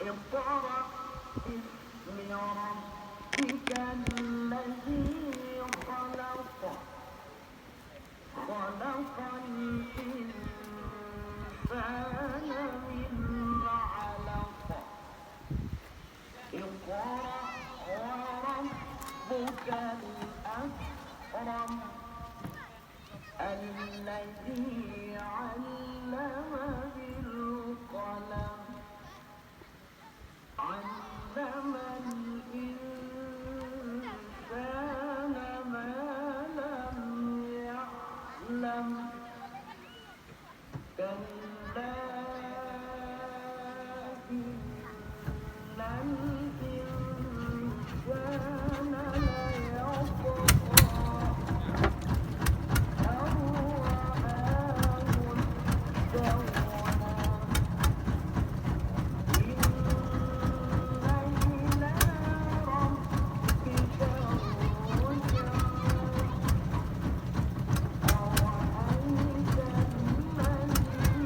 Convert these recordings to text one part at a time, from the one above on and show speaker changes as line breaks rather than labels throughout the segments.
اقرأ باسم ربك الذي خلق خلق الإنسان من علق اقرأ وربك الأكرم الذي علم بالقلم علم الإنسان ما لم يعلم كلا إن الإنسان ليطغى أن رآه استغنى إن إلى ربك الرجعى أرأيت الذي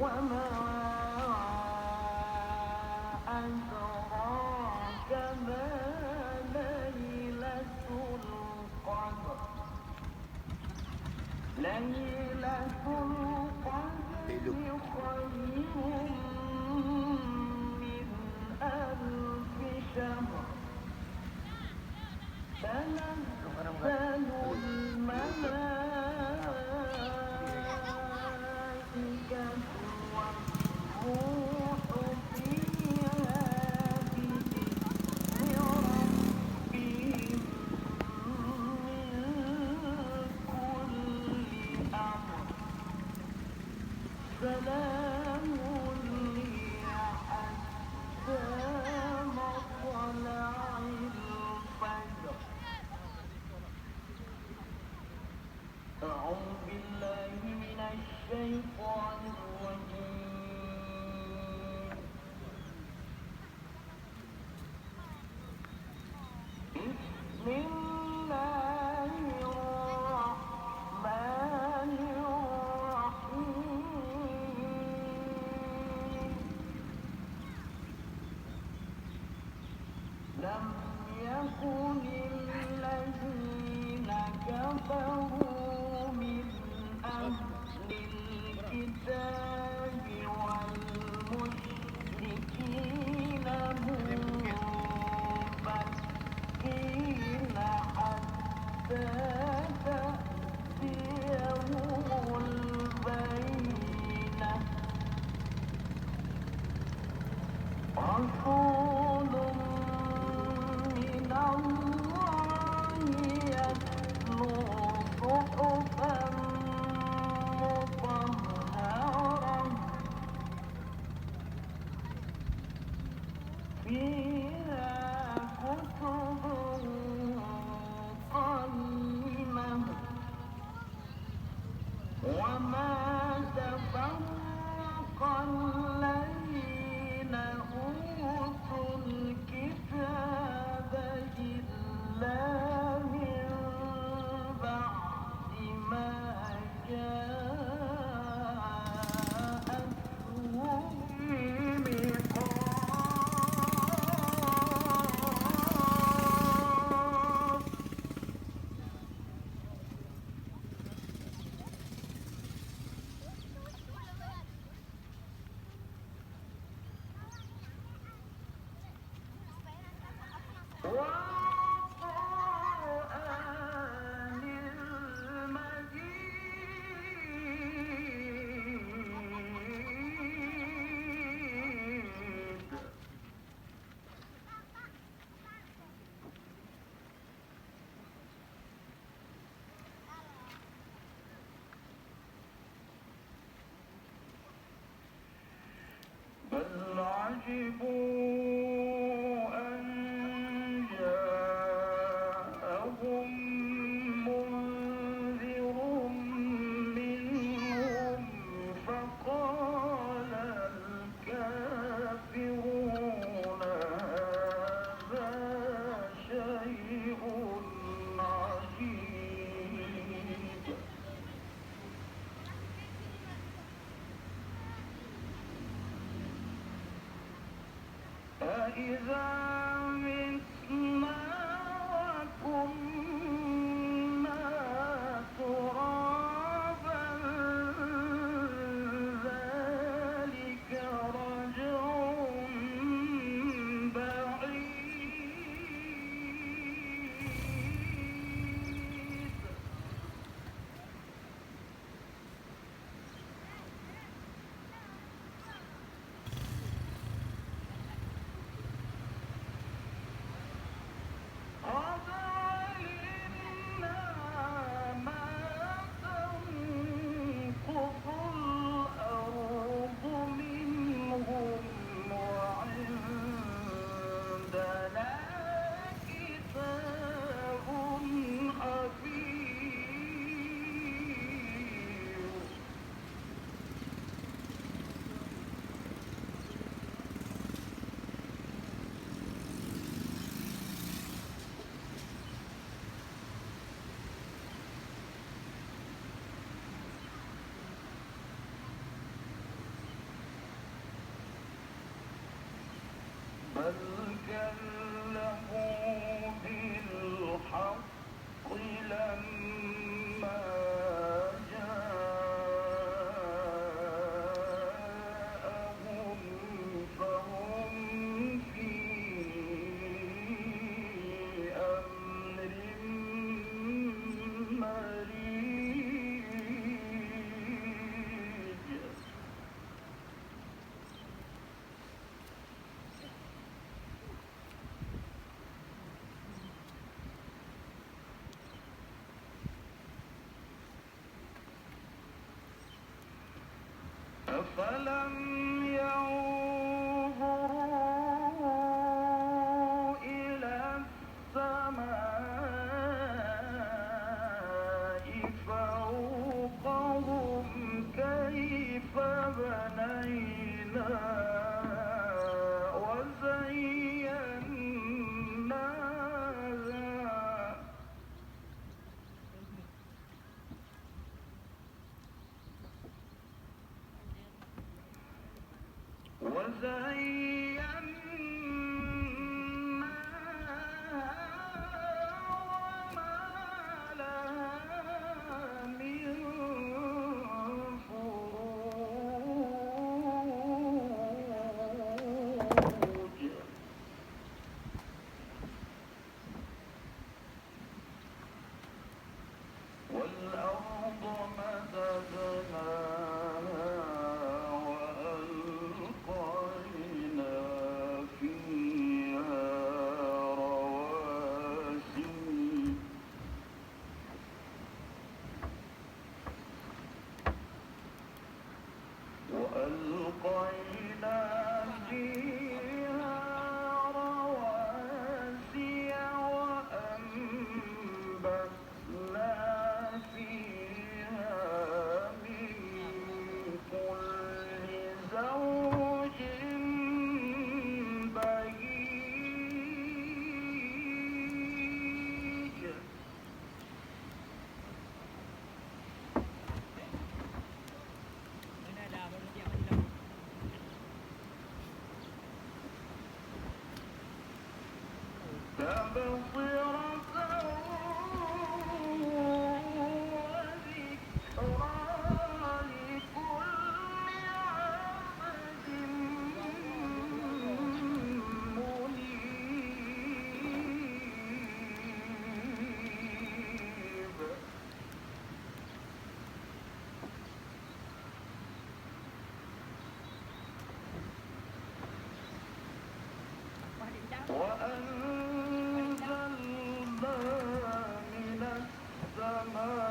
وما أدراك ما ليلة القدر ليلة القدر خير من ألف شهر تنزل الملائكة والروح فيها بإذن ربهم من كل أمر سلام هي حتى مطلع الفجر أعوذ بالله من الشيطان الرجيم بسم الله الرحمن الرحيم لم يكن الذين كفروا من أهل الكتاب والمشركين منفكين حتى تأتيهم البينة رسول من الله يتلو صحفا مطهرة فيها كتب قيمة وما تفرق الذين أوتوا الكتاب إلا من بعد ما جاءتهم الميقات والقرآن المجيد بل عجبوا أن جاءهم منذر منهم فقال الكافرون هذا شيء عجيب أإذا متنا وكنا ترابا ذلك رجع بعيد قد علمنا ما تنقص الأرض منهم وعندنا كتاب حفيظ بل كذبوا بالحق لما جاءهم فهم في أمر مريج أفلم ينظروا إلى السماء فوقهم كيف بنيناها وزيناها وما لها من فروج والأرض مددناها وألقينا وأنزلنا من السماء